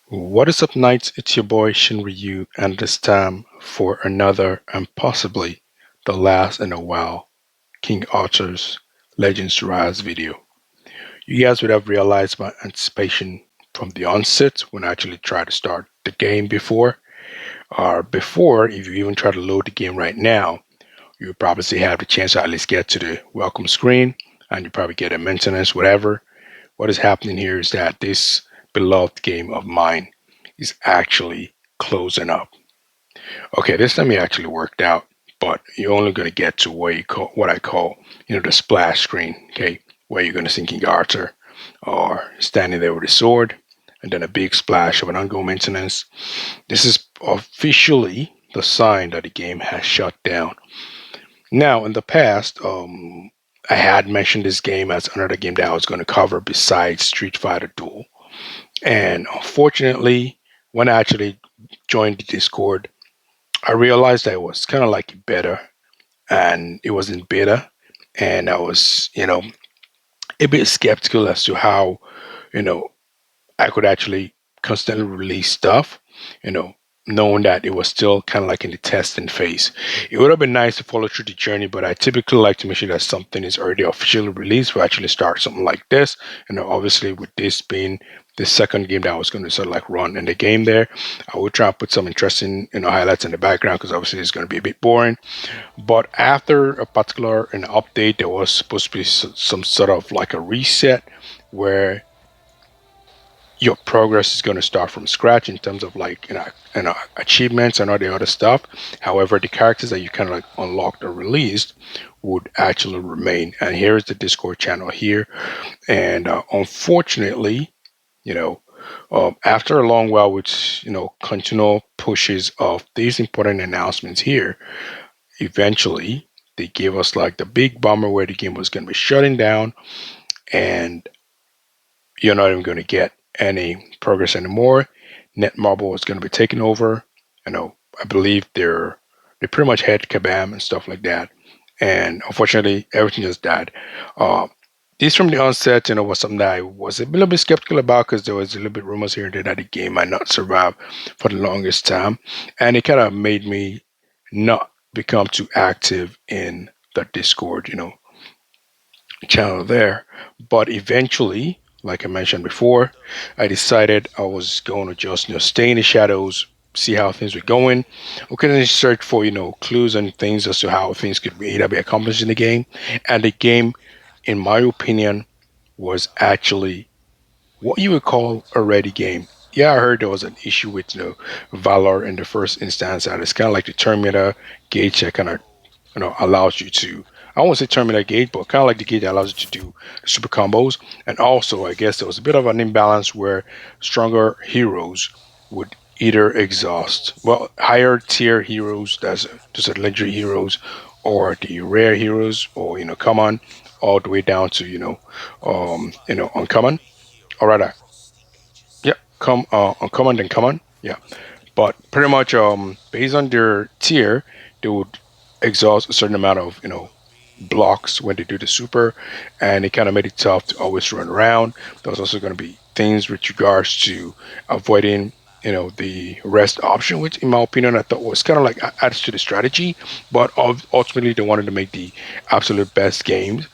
What is up, Knights? It's your boy Shinryu, and this time for another and possibly the last in a while King Arthur's Legends Rise video. You guys would have realized my anticipation from the onset when I actually tried to start the game before. Or before, if you even try to load the game right now, you would probably have the chance to at least get to the welcome screen and you probably get a maintenance, whatever. What is happening here is that this beloved game of mine is actually closing up. Okay, this time it actually worked out, but you're only going to get to what I call, the splash screen. Okay, where you're going to see King Arthur or standing there with a sword, and then a big splash of an ongoing maintenance. This is officially the sign that the game has shut down. Now, in the past, I had mentioned this game as another game that I was going to cover besides Street Fighter Duel. And unfortunately, when I actually joined the Discord, I realized that it was kind of like beta and it was in beta. And I was, a bit skeptical as to how, you know, I could actually constantly release stuff, you know, knowing that it was still kind of like in the testing phase. It would have been nice to follow through the journey, but I typically like to make sure that something is already officially released for actually start something like this. Obviously with this being the second game that I was going to sort of like run in the game there, I would try and put some interesting, highlights in the background because obviously it's going to be a bit boring. But after a particular an update, there was supposed to be some sort of like a reset where your progress is going to start from scratch in terms of like achievements and all the other stuff. However, the characters that you kind of like unlocked or released would actually remain. And here is the Discord channel here. And unfortunately, you know, after a long while with continual pushes of these important announcements here, eventually they gave us like the big bummer where the game was going to be shutting down and you're not even going to get any progress anymore. Netmarble is going to be taking over. I believe they pretty much had Kabam and stuff like that. And unfortunately, everything just died. Uh, this from the onset, was something that I was a little bit skeptical about because there was a little bit rumors here and there that the game might not survive for the longest time, and it kind of made me not become too active in the Discord, channel there. But eventually, like I mentioned before, I decided I was going to just stay in the shadows, see how things were going. We couldn't search for clues and things as to how things could be either be accomplished in the game. And the game, in my opinion, was actually what you would call a ready game. Yeah, I heard there was an issue with Valor in the first instance, and it's kind of like the Terminator gauge that kind of allows you to, I won't say terminate gauge, but kind of like the gauge that allows you to do the super combos. And also, I guess there was a bit of an imbalance where stronger heroes would either exhaust, well, higher tier heroes, that's just legendary heroes, or the rare heroes, or common, all the way down to uncommon, or rather, yeah, come uncommon then common, yeah. But pretty much based on their tier, they would exhaust a certain amount of blocks when they do the super, and it kind of made it tough to always run around. There was also going to be things with regards to avoiding the rest option, which in my opinion I thought was kind of like adds to the strategy, but ultimately they wanted to make the absolute best games.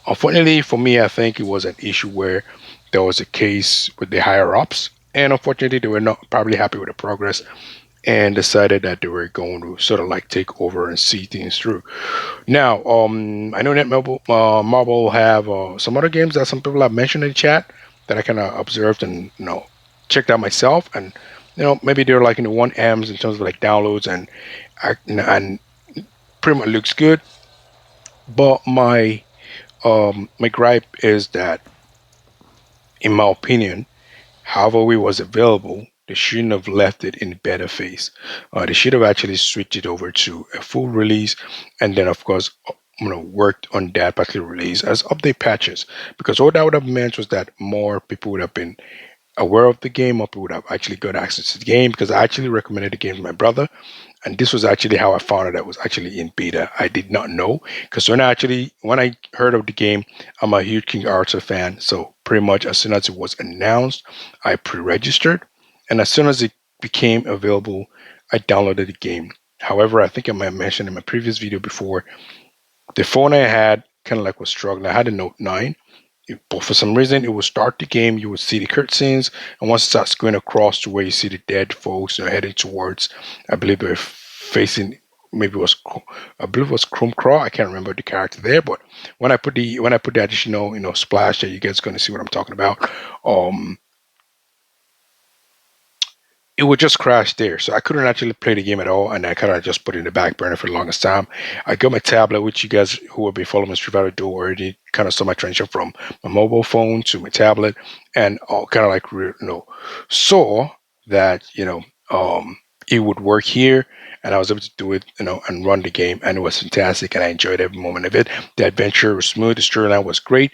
Unfortunately for me, I think it was an issue where there was a case with the higher ups, and unfortunately they were not probably happy with the progress and decided that they were going to sort of like take over and see things through. Now, I know that Marvel have some other games that some people have mentioned in the chat that I kind of observed and checked out myself, and maybe they're like in the one M's in terms of like downloads and pretty much looks good. But my gripe is that, in my opinion, however it was available, they shouldn't have left it in beta phase. They should have actually switched it over to a full release, and then of course, worked on that particular release as update patches. Because all that would have meant was that more people would have been aware of the game, more people would have actually got access to the game. Because I actually recommended the game to my brother, and this was actually how I found out that it was actually in beta. I did not know because when I heard of the game, I'm a huge King Arthur fan. So pretty much as soon as it was announced, I pre-registered, And as soon as it became available, I downloaded the game. However, I think I might have mentioned in my previous video before, the phone I had kind of like was struggling. I had a Note 9, but for some reason it would start the game, you would see the cutscenes, and once it starts going across to where you see the dead folks, heading towards, I believe they're facing, maybe it was, I believe it was Chrome Craw. I can't remember the character there, but when I put the additional, splash, that you guys going to see what I'm talking about. Um, it would just crash there. So I couldn't actually play the game at all, and I kind of just put it in the back burner for the longest time. I got my tablet, which you guys who have been following Street Fighter do already kind of saw my transition from my mobile phone to my tablet, and all kind of like saw that it would work here, and I was able to do it, and run the game, and it was fantastic, and I enjoyed every moment of it. The adventure was smooth, the storyline was great,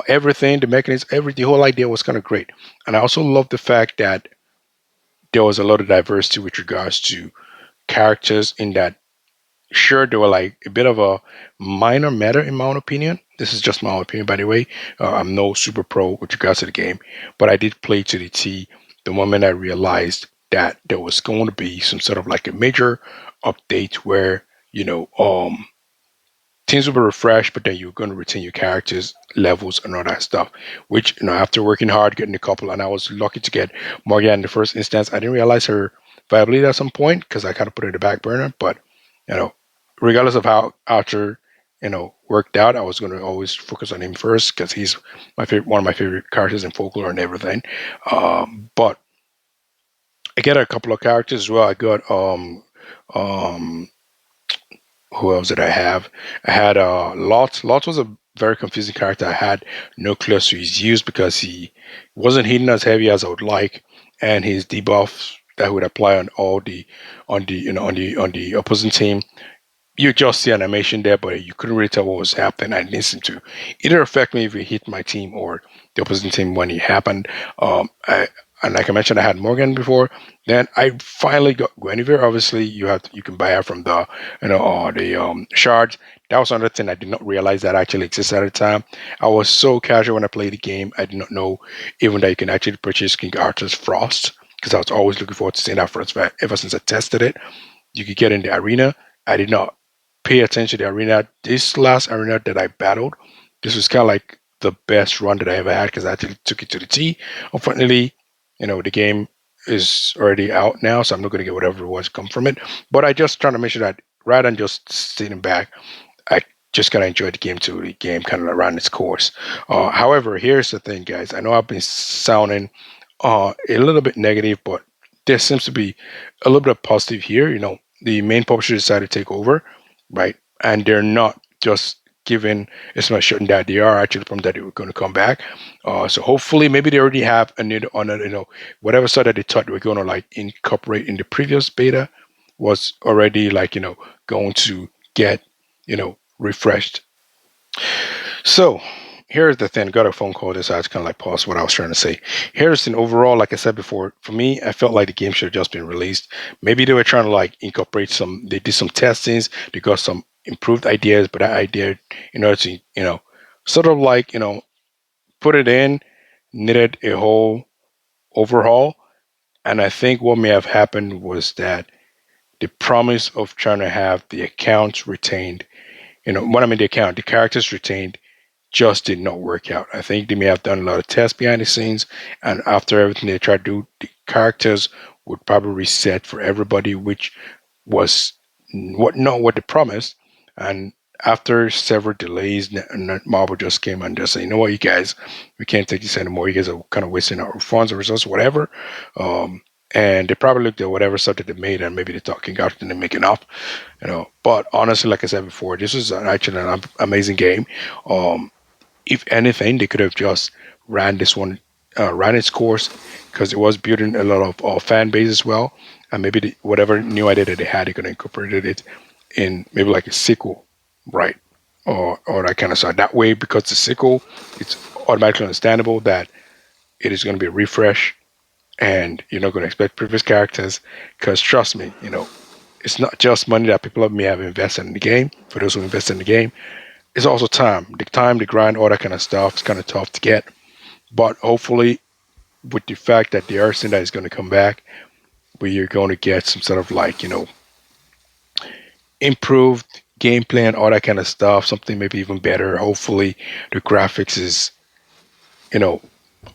everything, the mechanism, the whole idea was kind of great, and I also love the fact that there was a lot of diversity with regards to characters in that. Sure, they were like a bit of a minor meta in my own opinion. This is just my own opinion, by the way. I'm no super pro with regards to the game, but I did play to the T the moment I realized that there was going to be some sort of like a major update where, things will be refreshed, but then you're going to retain your characters, levels, and all that stuff. Which, after working hard, getting a couple, and I was lucky to get Morgan in the first instance. I didn't realize her viability at some point because I kind of put her in the back burner. But, you know, regardless of how Archer, worked out, I was going to always focus on him first because he's one of my favorite characters in folklore and everything. But I get a couple of characters as well. I got um who else did I have? I had Lot. Lot was a very confusing character. I had no clue to his use because he wasn't hitting as heavy as I would like, and his debuffs that would apply on all the on the opposing team. You just see animation there, but you couldn't really tell what was happening. I didn't seem to either affect me if it hit my team or the opposing team when it happened. And like I mentioned, I had Morgan before. Then I finally got Guinevere. Obviously, you can buy her from the the shards. That was another thing I did not realize that actually existed at the time. I was so casual when I played the game. I did not know even that you can actually purchase King Arthur's Frost because I was always looking forward to seeing that first ever since I tested it. You could get in the arena. I did not pay attention to the arena. This last arena that I battled, this was kind of like the best run that I ever had because I actually took it to the T. Unfortunately, the game is already out now, so I'm not going to get whatever was come from it. But I just trying to make sure that rather than just sitting back, I just kind of enjoy the game to the game kind of around its course. However, here's the thing, guys. I know I've been sounding a little bit negative, but there seems to be a little bit of positive here. The main publisher decided to take over, right? And they're not just giving it's not certain that they are actually from that they were going to come back. So hopefully, maybe they already have a new on a, whatever side that they thought they were going to like incorporate in the previous beta was already like going to get refreshed. So here's the thing. Got a phone call. This I kind of like pause what I was trying to say. Here's an overall, like I said before, for me, I felt like the game should have just been released. Maybe they were trying to like incorporate some. They did some testings. They got some improved ideas, but that idea, in order to sort of like put it in, needed a whole overhaul. And I think what may have happened was that the promise of trying to have the accounts retained, when I mean the account, the characters retained just did not work out. I think they may have done a lot of tests behind the scenes, and after everything they tried to do, the characters would probably reset for everybody, which was not what they promised. And after several delays, Marvel just came and just said, you know what, you guys, we can't take this anymore. You guys are kind of wasting our funds or resources, whatever. And they probably looked at whatever stuff that they made and maybe they thought King Arthur didn't make enough, But honestly, like I said before, this is actually an amazing game. If anything, they could have just ran this one, ran its course, because it was building a lot of fan base as well. And maybe whatever new idea that they had, they could have incorporated it in maybe like a sequel, right? Or that kind of stuff. That way, because the sequel, it's automatically understandable that it is going to be a refresh, and you're not going to expect previous characters. Because trust me, it's not just money that people may have invested in the game. For those who invest in the game, it's also time. The time, the grind, all that kind of stuff is kind of tough to get. But hopefully, with the fact that they are saying that it's going to come back, where you're going to get some sort of like, improved gameplay and all that kind of stuff, something maybe even better. Hopefully, the graphics is, you know,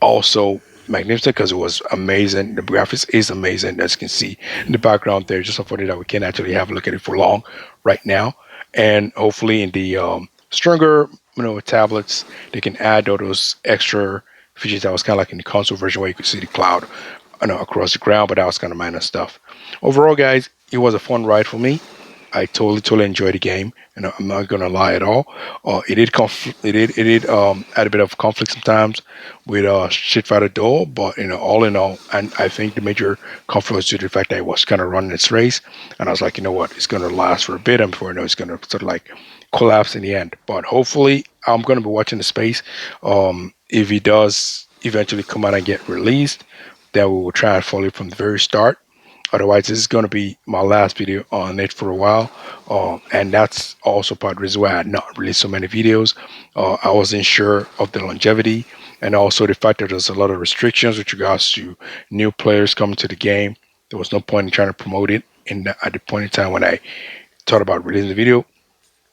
also magnificent because it was amazing. The graphics is amazing, as you can see in the background there. Just unfortunate that we can't actually have a look at it for long right now. And hopefully, in the stronger, tablets, they can add all those extra features that was kind of like in the console version where you could see the cloud, across the ground. But that was kind of minor stuff. Overall, guys, it was a fun ride for me. I totally enjoyed the game, and I'm not gonna lie at all. It did add a bit of conflict sometimes with Street Fighter Duel, but all in all, and I think the major conflict was due to the fact that it was kind of running its race, and I was like, you know what, it's gonna last for a bit, and before I know, it's gonna sort of like collapse in the end. But hopefully, I'm gonna be watching the space. If he does eventually come out and get released, then we will try and follow it from the very start. Otherwise, this is going to be my last video on it for a while. And that's also part of the reason why I had not released so many videos. I wasn't sure of the longevity and also the fact that there's a lot of restrictions with regards to new players coming to the game. There was no point in trying to promote it at the point in time when I thought about releasing the video.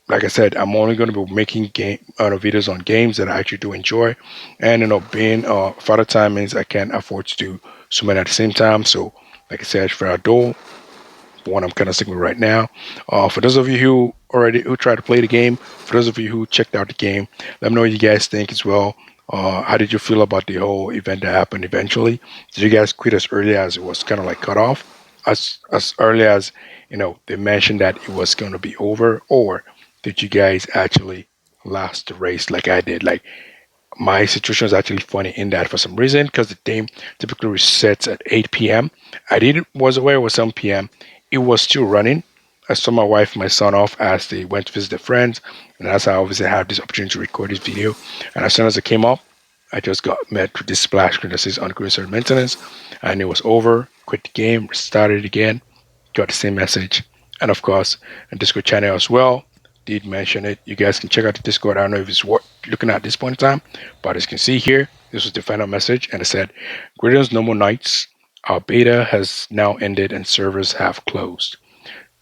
Like I said, I'm only going to be making videos on games that I actually do enjoy, and being father time means I can't afford to do so many at the same time. So, like I said, for Adore, one I'm kind of sticking with right now. For those of you who tried to play the game, for those of you who checked out the game, let me know what you guys think as well. How did you feel about the whole event that happened eventually? Did you guys quit as early as it was kind of like cut off? As early as they mentioned that it was going to be over, or did you guys actually last the race like I did? Like, my situation is actually funny in that for some reason, because the game typically resets at 8 p.m. I didn't was aware it was 7 p.m. It was still running. I saw my wife and my son off as they went to visit their friends, and that's how obviously I had this opportunity to record this video. And as soon as it came up, I just got met with this splash screen that says unclear maintenance, and it was over. Quit the game, restarted again, got the same message, and of course, a Discord channel as well. Did mention it. You guys can check out the Discord. I don't know if it's worth looking at this point in time, but as you can see here, this was the final message, and it said, "Greetings, no more nights. Our beta has now ended and servers have closed.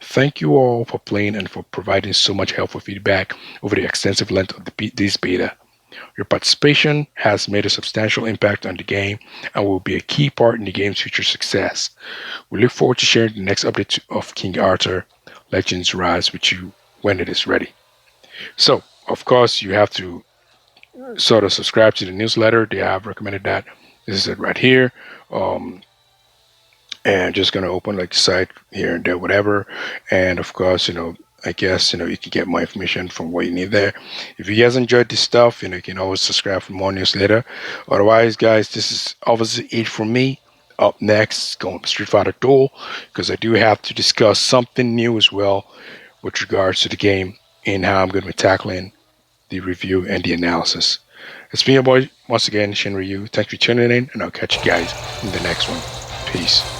Thank you all for playing and for providing so much helpful feedback over the extensive length of this beta. Your participation has made a substantial impact on the game and will be a key part in the game's future success. We look forward to sharing the next update of King Arthur Legends Rise with you when it is ready." So, of course, you have to sort of subscribe to the newsletter. They have recommended that. This is it right here. And just gonna open like the site here and there, whatever. And of course, I guess you can get more information from what you need there. If you guys enjoyed this stuff, you can always subscribe for more newsletter. Otherwise, guys, this is obviously it from me. Up next, going to Street Fighter Duel, because I do have to discuss something new as well with regards to the game and how I'm going to be tackling the review and the analysis. It's me, your boy, once again, Shin Ryu. Thanks for tuning in, and I'll catch you guys in the next one. Peace.